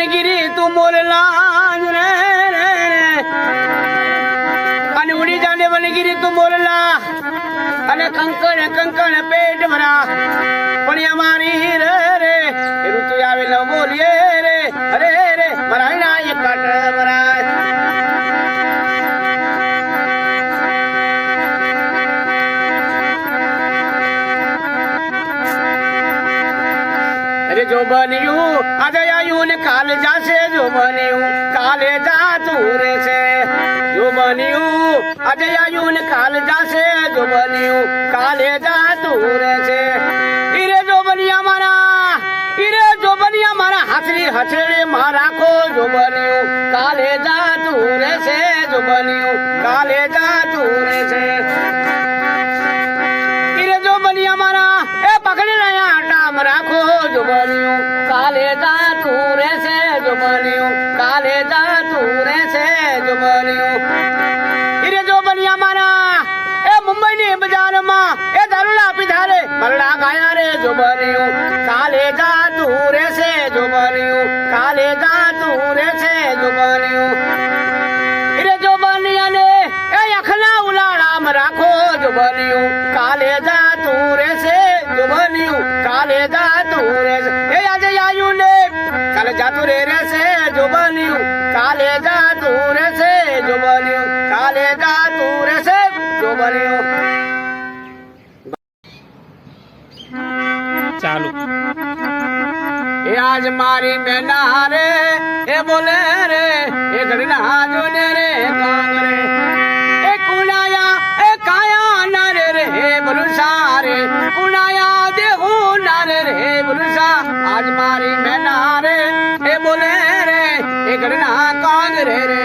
વનગીરી તું મોરલા રે અને ઉડી જાને વનગીરી તું મોરલા અને કંકણ કંકણ પેટ ભરા પણ અમારી રે રે એ ઋતુ આવે ન બોલીએ રે અરે રે મરાય ના એક કાટ મરાય અરે જો બન્યું આજે આયું ને કાલે જાશે જો બન્યું કાલે જાતું રહેશે જો બન્યું આજે આયું ને કાલે જાશે જો બન્યું કાલે જાતું રહેશે ઈરે જો બન્યા મારા ઈરે જો બન્યા મારા હાથરી હથેળે માં રાખો જો બન્યું કાલે જાતું રહેશે જો બન્યું કાલે જાતું રહેશે ઈરે જો બન્યા મારા એ પકડી રહ્યા ટામ રાખો જો બન્યું કાલે જાતું રહેશે જો બન્યું કાલે જાતું રહેશે જો બન્યું ઈરે જો બન્યા મારા એ મુંબઈ ની બજારમાં એ દારૂલા પીધા રે મરડા ગાયા રે જો બન્યું કાલે જાતું રહેશે જો બન્યું કાલે જાતું રહેશે જો બન્યું ઈરે જો બન્યા ને એ અખના ઉલાડામ રાખો જો બન્યું કાલે જાતું રહેશે જો બન્યું કાલે જાતું રહેશે એ આજે આયું ને કાલે જાતું રહેશે જો બન્યું કાલે જાતું રહેશે જો બન્યું કાલે જાતું રહેશે જો બન્યું ચાલુ એ આજ મારી મેના રે એ બોલે રે એ ઘરના જોને રે કાંગરે એ કુણાયા એ કાયા ના રે રે બલુસા રે કુણાયા દેહુ ના રે રે બલુસા આજ મારી મેના રે એ બોલે રે એ ઘરના કાંગરે રે